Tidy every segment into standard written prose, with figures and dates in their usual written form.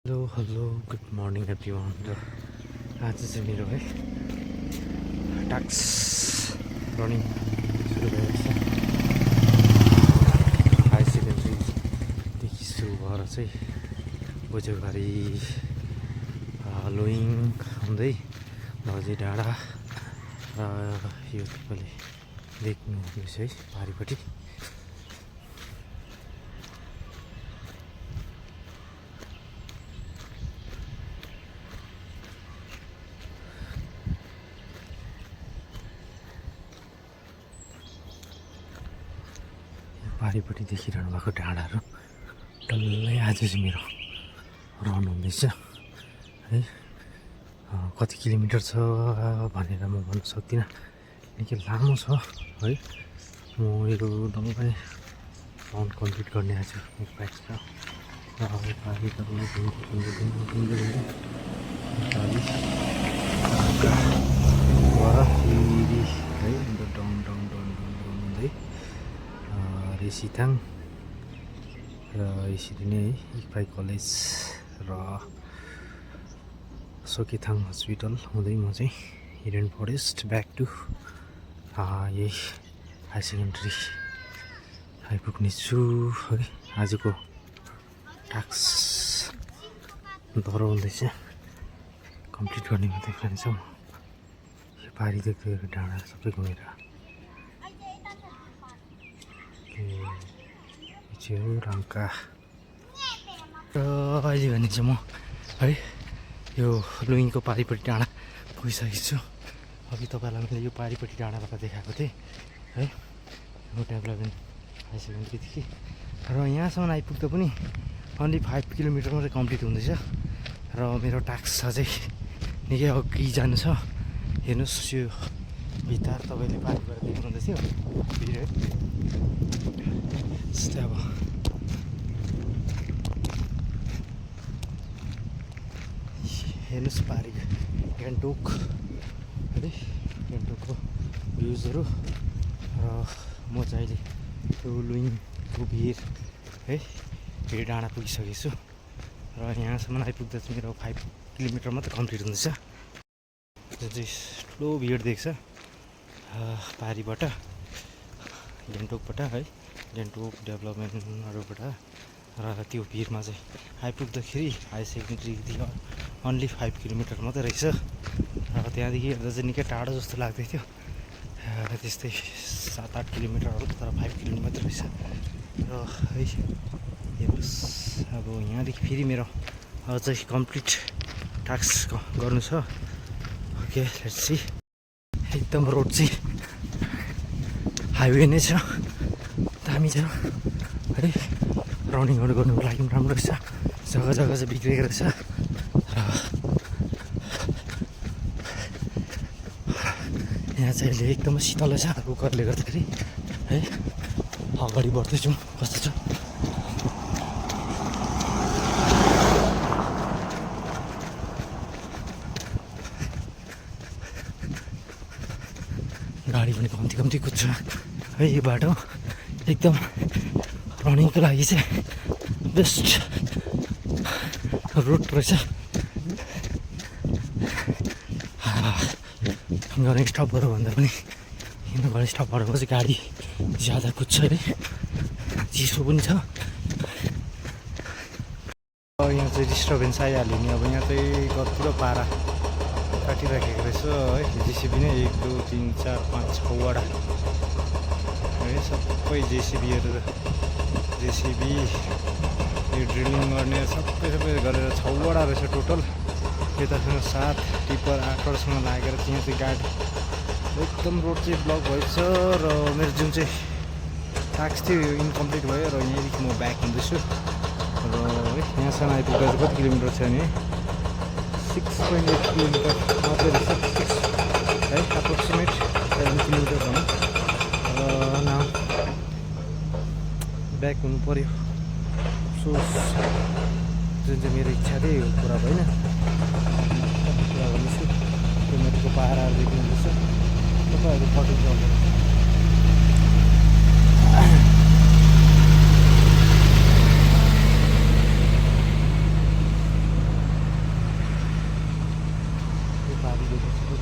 Hello good morning everyone. र आज चाहिँ मेरो है टाक्स रनिङ सुरु भएको छ। हायर सेकेन्ड्रीदेखि सुरु भएर चाहिँ बोझेघरी लोइङ हुँदै लजी डाँडा र यो तपाईँले देख्नुहुँदैछ है पारिपट्टि। पारिपट्टि देखिरहनु भएको डाँडाहरू डल्लै आज चाहिँ मेरो रन हुँदैछ है। कति किलोमिटर छ भनेर म भन्न सक्दिनँ, निकै लामो छ है। म यो डल्लै रन कम्प्लिट गर्ने आज मेरो प्याच छ। पारि डल्लै फेरि है down down down down down हुँदै रेसिथाङ र यसरी नै इक्पाई कलेज र सोकेथाङ हस्पिटल हुँदै म चाहिँ हिडन फरेस्ट ब्याक टु यही हायर सेकेन्ड्री आइपुग्ने छु है। आजको टास्क दोहोऱ्याउँदैछ, कम्प्लिट गर्ने मात्रै खान्छ। यो पारि देख्दै डाँडा सबै घुमेर रङका र अहिले भने चाहिँ म है यो लुइङको पारिपट्टि डाँडा पुगिसकेको छु। अघि तपाईँलाई मैले यो पारिपट्टि डाँडाबाट देखाएको थिएँ है, डेभलपमेन्ट हायर सेकेन्ड्रीदेखि र यहाँसम्म आइपुग्दा पनि अन्ली 5 किलोमिटर मात्रै कम्प्लिट हुँदैछ र मेरो टास्क अझै निकै अघि जानु छ। हेर्नुहोस् यो भित्र तपाईँले पारिबाट देख्नुहुँदैछ भिड है। जस्तै अब हेर्नुहोस् पारि गान्तोक है, गान्तोकको भ्युजहरू। र म चाहिँ अहिले त्यो लुइङको भिर है भिर डाँडा पुगिसकेको छु र यहाँसम्म आइपुग्दा चाहिँ मेरो 5 किलोमिटर मात्रै कम्प्लिट हुँदैछ। जुन चाहिँ ठुलो भिड देख्छ पारिबाट गान्तोकबाट है, गान्तोक डेभलपमेन्टहरूबाट र त्यो भिरमा चाहिँ आइपुग्दाखेरि हायर सेकेन्ड्रीदेखि अन्ली 5 किलोमिटर मात्रै रहेछ र त्यहाँदेखि हेर्दा चाहिँ निकै टाढो जस्तो लाग्दै थियो। त्यस्तै 7-8 किलोमिटर होला, तर 5 किलोमिटर मात्रै रहेछ र है हेर्नुहोस्। अब यहाँदेखि फेरि मेरो अझै कम्प्लिट टास्क गर्नु छ। Okay let's see. एकदम रोड चाहिँ हाइवे नै छ, दामी छ है। रनिङहरू गर्नुको लागि पनि राम्रो रहेछ, जग्गा जग्गा चाहिँ बिग्रेको रहेछ र यहाँ चाहिँ अहिले एकदमै शीतल छ कुकरले गर्दाखेरि है। अगाडि बढ्दैछौँ, कस्तो छ गाडी पनि कम्ती कम्ती कुद्छ है। यो बाटो एकदम रनिङको लागि चाहिँ बेस्ट रुट रहेछ। गर्ने स्टपहरू भन्दा पनि किन गर्ने स्टपहरूमा चाहिँ गाडी ज्यादा कुद्छ है, चिसो पनि छ। यहाँ चाहिँ डिस्टर्बेन्स आइहाल्यो नि। अब यहाँ चाहिँ कतिवटा पारा काटिराखेको रहेछ है, जेसिबी नै 1 2 3 4 5 6वटा है, सबै जेसिबीहरू जेसिबी यो ड्रिलिङ गर्ने सबै गरेर 6वटा रहेछ टोटल। यतासँग 7 टिप्पर 8वटासँग लागेर त्यहाँ चाहिँ गाडी एकदम रोड चाहिँ ब्लक भएछ र मेरो जुन चाहिँ टास्क थियो यो इन्कम्प्लिट भयो र यहीँदेखि म ब्याक हुँदैछु र यहाँसम्म आइपुग्दा चाहिँ कति किलोमिटर छ नि 6.8 किलोमिटर मात्रै रहेछ, 6 है एप्रोक्सिमेट 7 किलोमिटर भनौँ र नाउ ब्याक हुनु पऱ्यो। सो जुन चाहिँ मेरो इच्छा थियो यो पुरा भएन, कुरा गर्दैछु। त्यो मेरोको पाहाराहरू देख्नुहुँदैछ, तपाईँहरू पठाउँछ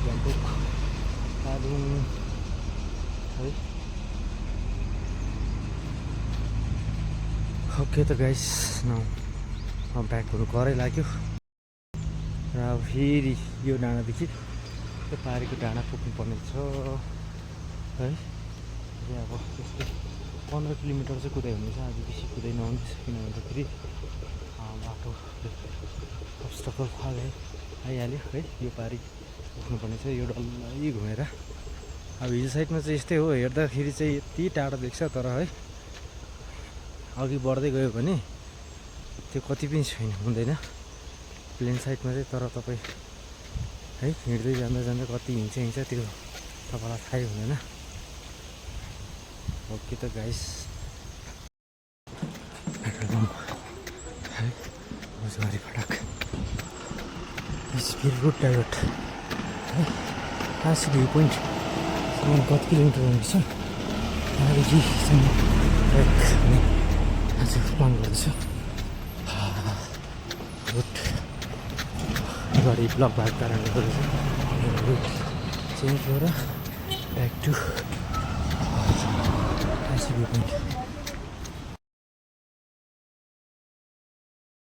गान्तोक तालुङ है। ओके त गाइस नाउ ब्याक हुनु करै लाग्यो र अब फेरि यो डाँडादेखि त्यो पारीको डाँडा पुग्नुपर्ने छ है। अब त्यस्तै 15 किलोमिटर चाहिँ कुदाइ हुनेछ, आज बेसी कुदाइ नहुनेछ किन भन्दाखेरि बाटो अब्स्टकल आइहाल्यो है। यो पारी पुग्नुपर्ने छ, यो डल्लै घुमेर। अब हिल साइडमा चाहिँ यस्तै हो, हेर्दाखेरि चाहिँ यति टाढो देख्छ तर है अघि बढ्दै गयो भने त्यो कति पनि छैन, हुँदैन प्लेन साइडमा चाहिँ। तर तपाईँ है हिँड्दै जाँदा जाँदा कति हिँड्छ त्यो तपाईँलाई थाहै हुँदैन। ओके त गाइस पेट्रोल पम्प है भुजबारी फाटक फेरि रोड डाइभर्ट है। काशी भ्यू पोइन्ट कति किलोमिटर हुनेछ त्यहाँदेखिसम्म ट्रेक हुने आज प्लान गर्दैछु। रुट गाडी ब्लक भएको कारणले गर्दा चाहिँ रुट चेन्ज गरेर back to Kashi view point.